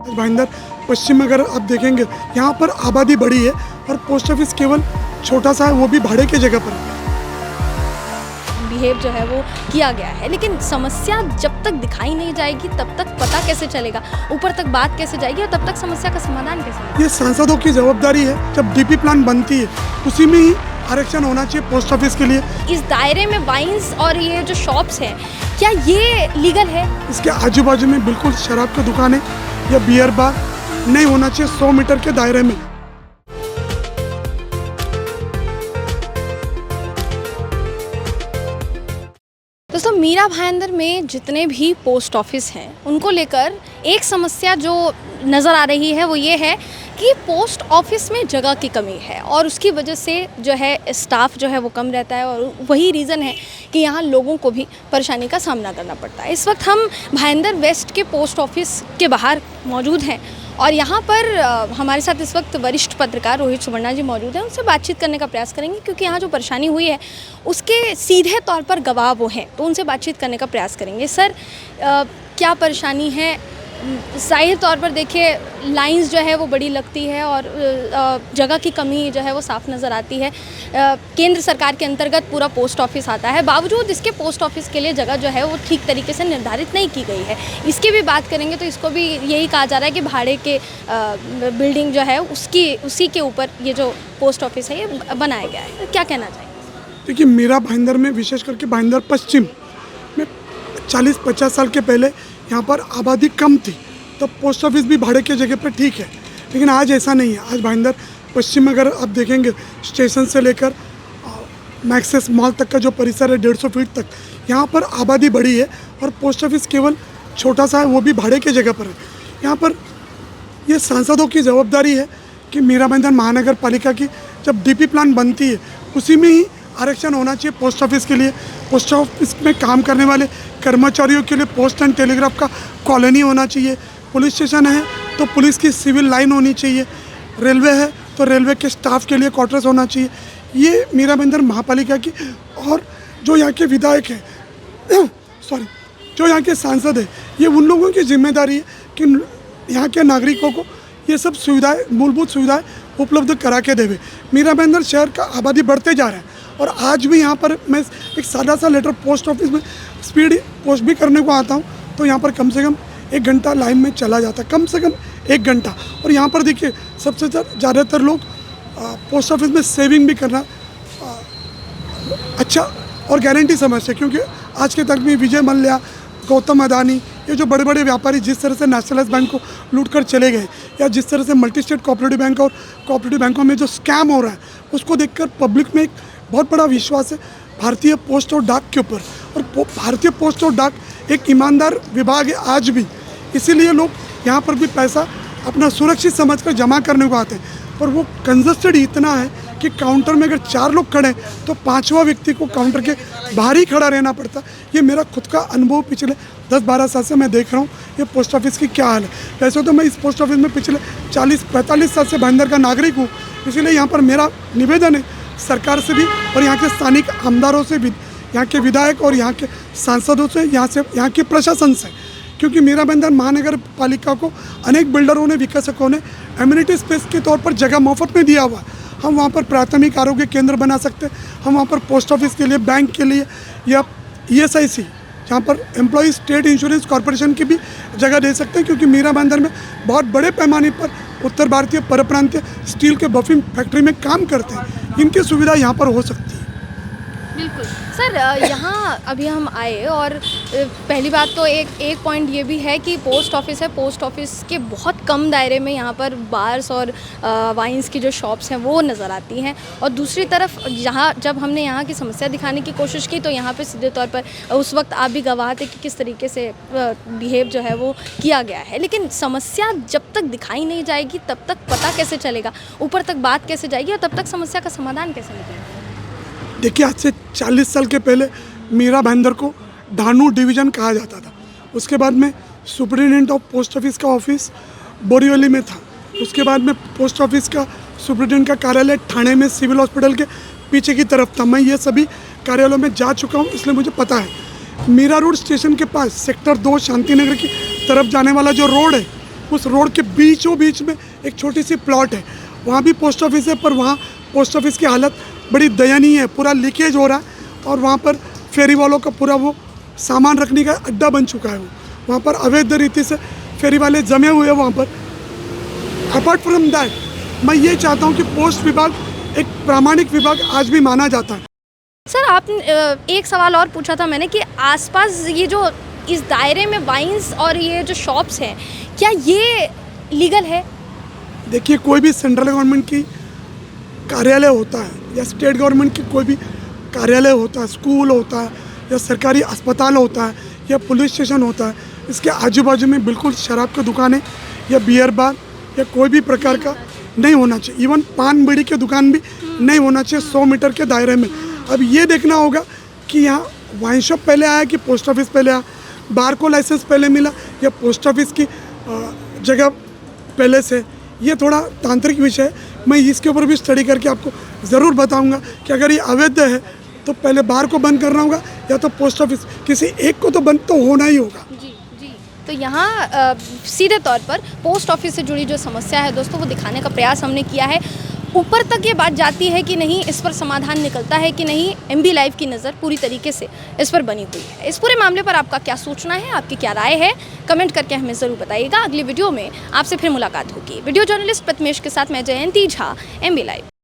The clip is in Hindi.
भाईंदर पश्चिम में अगर आप देखेंगे यहाँ पर आबादी बड़ी है और पोस्ट ऑफिस केवल छोटा सा है, वो भी भाड़े की जगह पर है। बिहेव जो है वो किया गया है, लेकिन समस्या जब तक दिखाई नहीं जाएगी तब तक पता कैसे चलेगा, ऊपर तक बात कैसे जाएगी और तब तक समस्या का समाधान कैसे होगा? ये सांसदों की जवाबदारी है। जब डीपी प्लान बनती है उसी में ही आरक्षण होना चाहिए पोस्ट ऑफिस के लिए। इस दायरे में वाइन्स और ये जो शॉप्स हैं, क्या ये लीगल है? इसके आजू बाजू में बिल्कुल शराब की दुकानें या बियर बार नहीं होना चाहिए 100 मीटर के दायरे में। दोस्तों, मीरा भाईंदर में जितने भी पोस्ट ऑफिस हैं उनको लेकर एक समस्या जो नज़र आ रही है वो ये है कि पोस्ट ऑफिस में जगह की कमी है और उसकी वजह से जो है स्टाफ जो है वो कम रहता है और वही रीज़न है कि यहाँ लोगों को भी परेशानी का सामना करना पड़ता है। इस वक्त हम भाईंदर वेस्ट के पोस्ट ऑफिस के बाहर मौजूद हैं और यहाँ पर हमारे साथ इस वक्त वरिष्ठ पत्रकार रोहित सुवर्णा जी मौजूद हैं। उनसे बातचीत करने का प्रयास करेंगे क्योंकि यहाँ जो परेशानी हुई है उसके सीधे तौर पर गवाह वो हैं, तो उनसे बातचीत करने का प्रयास करेंगे। सर, क्या परेशानी है? ज़ाहिर तौर पर देखिए लाइंस जो है वो बड़ी लगती है और जगह की कमी जो है वो साफ नज़र आती है। केंद्र सरकार के अंतर्गत पूरा पोस्ट ऑफिस आता है, बावजूद इसके पोस्ट ऑफिस के लिए जगह जो है वो ठीक तरीके से निर्धारित नहीं की गई है। इसकी भी बात करेंगे तो इसको भी यही कहा जा रहा है कि भाड़े के बिल्डिंग जो है उसी के ऊपर ये जो पोस्ट ऑफिस है ये बनाया गया है। क्या कहना चाहिए? देखिए, मीरा भाईंदर में विशेष करके भाईंदर पश्चिम में 40-50 साल के पहले यहाँ पर आबादी कम थी, तब पोस्ट ऑफिस भी भाड़े की जगह पर ठीक है, लेकिन आज ऐसा नहीं है। आज भाईंदर पश्चिम में अगर आप देखेंगे स्टेशन से लेकर मैक्सेस मॉल तक का जो परिसर है 150 फीट तक, यहाँ पर आबादी बड़ी है और पोस्ट ऑफिस केवल छोटा सा है, वो भी भाड़े की जगह पर है। यहाँ पर ये सांसदों की जवाबदारी है कि मीरा भाईंदर महानगर पालिका की जब डीपी प्लान बनती है उसी में ही आरक्षण होना चाहिए पोस्ट ऑफिस के लिए। पोस्ट ऑफिस में काम करने वाले कर्मचारियों के लिए पोस्ट एंड टेलीग्राफ का कॉलोनी होना चाहिए। पुलिस स्टेशन है तो पुलिस की सिविल लाइन होनी चाहिए। रेलवे है तो रेलवे के स्टाफ के लिए क्वार्टर्स होना चाहिए। ये मीरा भाईंदर महापालिका की और जो यहाँ के विधायक हैं जो यहाँ के सांसद हैं, ये उन लोगों की जिम्मेदारी है कि यहाँ के नागरिकों को ये सब सुविधाएं, मूलभूत सुविधाएं उपलब्ध करा के देवे। मीरा भाईंदर शहर का आबादी बढ़ते जा रहा है और आज भी यहाँ पर मैं एक सादा सा लेटर पोस्ट ऑफिस में स्पीड पोस्ट भी करने को आता हूँ तो यहाँ पर कम से कम 1 घंटा लाइन में चला जाता है, कम से कम 1 घंटा। और यहाँ पर देखिए सबसे ज़्यादातर लोग पोस्ट ऑफिस में सेविंग भी करना अच्छा और गारंटी समझते हैं, क्योंकि आज के तक में विजय मल्ल्या, गौतम अदानी, ये जो बड़े बड़े व्यापारी जिस तरह से नेशनलाइज बैंक को लूट कर चले गए या जिस तरह से मल्टी स्टेट कोऑपरेटिव बैंक और कोऑपरेटिव बैंकों में जो स्कैम हो रहा है उसको देखकर पब्लिक में एक बहुत बड़ा विश्वास है भारतीय पोस्ट और डाक के ऊपर। और भारतीय पोस्ट और डाक एक ईमानदार विभाग है आज भी, इसीलिए लोग यहाँ पर भी पैसा अपना सुरक्षित समझकर जमा करने को आते हैं। पर वो कंजस्टेड इतना है कि काउंटर में अगर 4 लोग खड़े तो 5वां व्यक्ति को काउंटर के बाहर ही खड़ा रहना पड़ता। ये मेरा खुद का अनुभव पिछले 10-12 साल से मैं देख रहा हूँ ये पोस्ट ऑफिस की क्या हाल है। वैसे तो मैं इस पोस्ट ऑफिस में पिछले 40-45 साल से भाईंदर का नागरिक हूँ, इसीलिए यहाँ पर मेरा निवेदन है सरकार से भी और यहाँ के स्थानिक आमदारों से भी, यहाँ के विधायक और यहाँ के सांसदों से, यहाँ के प्रशासन से, क्योंकि मीरा भाईंदर महानगर पालिका को अनेक बिल्डरों ने, विकसकों ने एम्यूनिटी स्पेस के तौर पर जगह मुफ्त में दिया हुआ है। हम वहाँ पर प्राथमिक आरोग्य केंद्र बना सकते हैं, हम वहाँ पर पोस्ट ऑफिस के लिए, बैंक के लिए या ESIC जहाँ पर एम्प्लॉई स्टेट इंश्योरेंस कॉरपोरेशन की भी जगह दे सकते हैं, क्योंकि मीरा भाईंदर में बहुत बड़े पैमाने पर उत्तर भारतीय परप्रांतीय स्टील के बफिंग फैक्ट्री में काम करते हैं। इनकी सुविधा यहाँ पर हो सकती है। बिल्कुल सर, यहाँ अभी हम आए और पहली बात तो एक पॉइंट ये भी है कि पोस्ट ऑफिस है, पोस्ट ऑफिस के बहुत कम दायरे में यहाँ पर बार्स और वाइन्स की जो शॉप्स हैं वो नज़र आती हैं। और दूसरी तरफ जब हमने यहाँ की समस्या दिखाने की कोशिश की तो यहाँ पे सीधे तौर पर उस वक्त आप भी गवाह थे कि किस तरीके से बिहेव जो है वो किया गया है, लेकिन समस्या जब तक दिखाई नहीं जाएगी तब तक पता कैसे चलेगा, ऊपर तक बात कैसे जाएगी और तब तक समस्या का समाधान कैसे निकलेगा? देखिए, आज से 40 साल के पहले मीरा भाईंदर को धानू डिवीज़न कहा जाता था। उसके बाद में सुप्रिटेंडेंट ऑफ पोस्ट ऑफिस का ऑफिस बोरीवली में था। उसके बाद में पोस्ट ऑफिस का सुप्रिटेंडेंट का कार्यालय ठाणे में सिविल हॉस्पिटल के पीछे की तरफ था। मैं ये सभी कार्यालयों में जा चुका हूँ, इसलिए मुझे पता है। मीरा रोड स्टेशन के पास सेक्टर 2 शांति नगर की तरफ जाने वाला जो रोड है, उस रोड के बीचों बीच में एक छोटी सी प्लॉट है, वहाँ भी पोस्ट ऑफिस है, पर वहाँ पोस्ट ऑफिस की हालत बड़ी दयनीय है, पूरा लीकेज हो रहा है और वहाँ पर फेरी वालों का पूरा वो सामान रखने का अड्डा बन चुका है। वहाँ पर अवैध रीति से फेरी वाले जमे हुए हैं वहाँ पर। अपार्ट फ्रॉम दैट मैं ये चाहता हूँ कि पोस्ट विभाग एक प्रामाणिक विभाग आज भी माना जाता है। सर आप एक सवाल और पूछा था मैंने कि आसपास ये जो इस दायरे में वाइन्स और ये जो शॉप्स हैं, क्या ये लीगल है? देखिए, कोई भी सेंट्रल गवर्नमेंट की कार्यालय होता है या स्टेट गवर्नमेंट की कोई भी कार्यालय होता है, स्कूल होता है या सरकारी अस्पताल होता है या पुलिस स्टेशन होता है, इसके आजू बाजू में बिल्कुल शराब की दुकानें या बियर बार या कोई भी प्रकार का नहीं होना चाहिए। इवन पान बीड़ी की दुकान भी नहीं होना चाहिए 100 मीटर के दायरे में। अब ये देखना होगा कि यहाँ वाइन शॉप पहले आया कि पोस्ट ऑफिस पहले आया, बार को लाइसेंस पहले मिला या पोस्ट ऑफिस की जगह पहले से। ये थोड़ा तांत्रिक विषय है, मैं इसके ऊपर भी स्टडी करके आपको ज़रूर बताऊंगा कि अगर ये अवैध है तो पहले बार को बंद करना होगा या तो पोस्ट ऑफिस, किसी एक को तो बंद तो होना ही होगा। जी जी, तो यहाँ सीधे तौर पर पोस्ट ऑफिस से जुड़ी जो समस्या है दोस्तों, वो दिखाने का प्रयास हमने किया है। ऊपर तक ये बात जाती है कि नहीं, इस पर समाधान निकलता है कि नहीं, एमबी लाइव की नज़र पूरी तरीके से इस पर बनी हुई है। इस पूरे मामले पर आपका क्या सोचना है, आपकी क्या राय है, कमेंट करके हमें ज़रूर बताइएगा। अगली वीडियो में आपसे फिर मुलाकात होगी। वीडियो जर्नलिस्ट प्रथमेश के साथ मैं जयंती झा, एमबी लाइव।